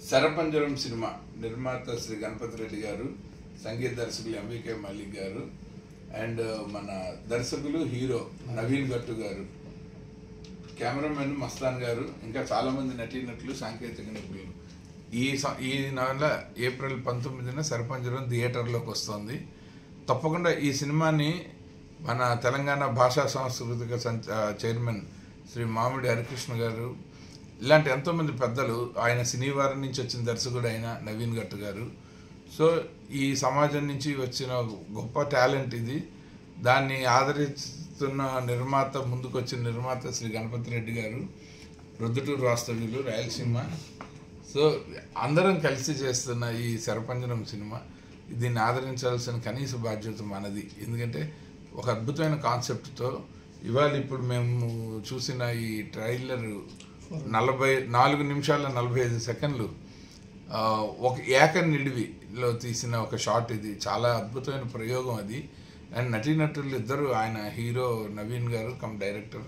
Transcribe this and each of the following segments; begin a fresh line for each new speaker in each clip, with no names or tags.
Sarapanjaram cinema నిర్మాత శ్రీ గణపతి రెడ్డి గారు, సంగీత దర్శకులు ఎంవికే మల్లిక్ గారు, అండ్ మన దర్శకులు హీరో నవీన్ గట్టు గారు, కెమెరామెన్ మస్తాన్ గారు, ఇంకా చాలామంది నటీనటులు, సాంకేతిక నిపుణులు. ఈ నెల ఏప్రిల్ 19న శరపంజరం థియేటర్లోకి వస్తుంది. తప్పకుండా ఈ సినిమాని మన తెలంగాణ భాషా సాంస్కృతిక చైర్మన్ శ్రీ మామిడి హరికృష్ణ గారు, ఇలాంటి ఎంతోమంది పెద్దలు, ఆయన సినీవారం నుంచి వచ్చిన దర్శకుడు అయిన నవీన్ గట్టు గారు. సో ఈ సమాజం నుంచి వచ్చిన గొప్ప టాలెంట్ ఇది. దాన్ని ఆదరిస్తున్న నిర్మాత, ముందుకొచ్చిన నిర్మాత శ్రీ గణపతి రెడ్డి గారు, ప్రొద్దుటూరు వాస్తవ్యులు, రాయలసీమ. సో అందరం కలిసి చేస్తున్న ఈ శరపంజరం సినిమా, దీన్ని ఆదరించాల్సిన కనీస బాధ్యత మనది. ఎందుకంటే ఒక అద్భుతమైన కాన్సెప్ట్తో ఇవాళ ఇప్పుడు మేము చూసిన ఈ ట్రైలర్ 44 నిమిషాల 45 సెకండ్లు ఒక నిడివిలో తీసిన ఒక షాట్. ఇది చాలా అద్భుతమైన ప్రయోగం అది. అండ్ నటీనటులు ఇద్దరు, ఆయన హీరో నవీన్ గారు కమ్ డైరెక్టర్,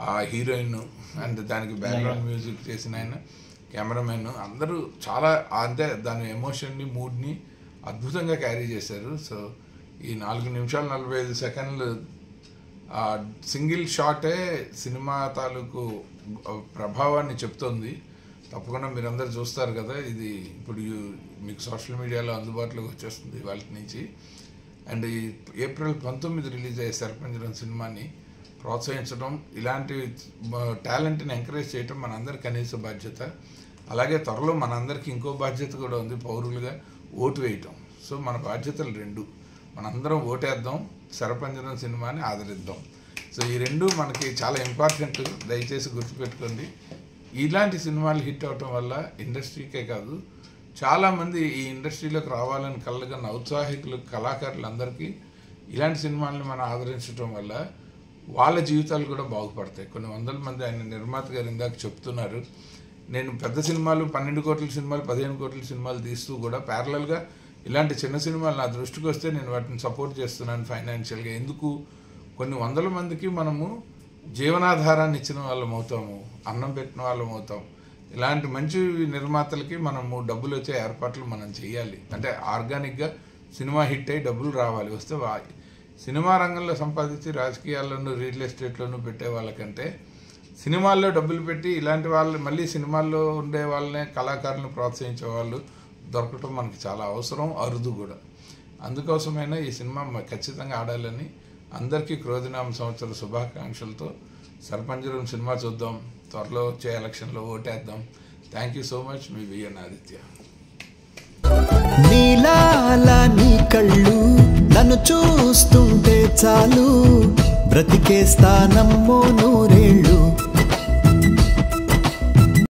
ఆ హీరోయిన్, అండ్ దానికి బ్యాక్గ్రౌండ్ మ్యూజిక్ చేసిన ఆయన, కెమెరామెన్, అందరూ చాలా అంతే దాని ఎమోషన్ని, మూడ్ని అద్భుతంగా క్యారీ చేశారు. సో ఈ 4 నిమిషాల 45 సెకండ్లు సింగిల్ షాటే సినిమా తాలూకు ప్రభావాన్ని చెప్తుంది. తప్పకుండా మీరందరూ చూస్తారు కదా. ఇది ఇప్పుడు మీకు సోషల్ మీడియాలో అందుబాటులోకి వచ్చేస్తుంది వాళ్ళ నుంచి. అండ్ ఈ ఏప్రిల్ 19 రిలీజ్ అయ్యే శరపంజరం సినిమాని ప్రోత్సహించడం, ఇలాంటి టాలెంట్ని ఎంకరేజ్ చేయడం మనందరి కనీస బాధ్యత. అలాగే త్వరలో మనందరికీ ఇంకో బాధ్యత కూడా ఉంది, పౌరులుగా ఓటు వేయటం. సో మన బాధ్యతలు 2. మనందరం ఓటేద్దాం, శరపంజరం సినిమాని ఆదరిద్దాం. సో ఈ 2 మనకి చాలా ఇంపార్టెంట్, దయచేసి గుర్తుపెట్టుకోండి. ఇలాంటి సినిమాలు హిట్ అవటం వల్ల ఇండస్ట్రీకే కాదు, చాలామంది ఈ ఇండస్ట్రీలోకి రావాలని కలగన్న ఔత్సాహికులు, కళాకారులందరికీ ఇలాంటి సినిమాలను మనం ఆదరించడం వల్ల వాళ్ళ జీవితాలు కూడా బాగుపడతాయి. కొన్ని వందల మంది, ఆయన నిర్మాత గారు ఇందాక చెప్తున్నారు, నేను పెద్ద సినిమాలు 12 కోట్ల సినిమాలు, 15 కోట్ల సినిమాలు తీస్తూ కూడా ప్యారలల్గా ఇలాంటి చిన్న సినిమాలు నా దృష్టికి వస్తే నేను వాటిని సపోర్ట్ చేస్తున్నాను ఫైనాన్షియల్గా. ఎందుకు? కొన్ని వందల మందికి మనము జీవనాధారాన్ని ఇచ్చిన వాళ్ళం అవుతాము, అన్నం పెట్టిన వాళ్ళం అవుతాం. ఇలాంటి మంచి నిర్మాతలకి మనము డబ్బులు వచ్చే ఏర్పాట్లు మనం చేయాలి. అంటే ఆర్గానిక్గా సినిమా హిట్ అయ్యి డబ్బులు రావాలి. వస్తే సినిమా రంగంలో సంపాదించి రాజకీయాల్లోనూ రియల్ ఎస్టేట్లోనూ పెట్టే వాళ్ళకంటే సినిమాల్లో డబ్బులు పెట్టి ఇలాంటి వాళ్ళు మళ్ళీ సినిమాల్లో ఉండే వాళ్ళనే, కళాకారులను ప్రోత్సహించే వాళ్ళు దొరకటం మనకి చాలా అవసరం, అరుదు కూడా. అందుకోసమైనా ఈ సినిమా ఖచ్చితంగా ఆడాలని అందరికీ క్రోధినామ సంవత్సర శుభాకాంక్షలతో శరపంజరం సినిమా చూద్దాం. త్వరలో వచ్చే ఎలక్షన్లో ఓటేద్దాం. Thank you so much. మీ విఎన్ ఆదిత్య.
నీలాల నీ కళ్ళు నన్ను చూస్తుంటే చాలు, బ్రతికేస్తానమ్మో 100 ఏళ్ళు.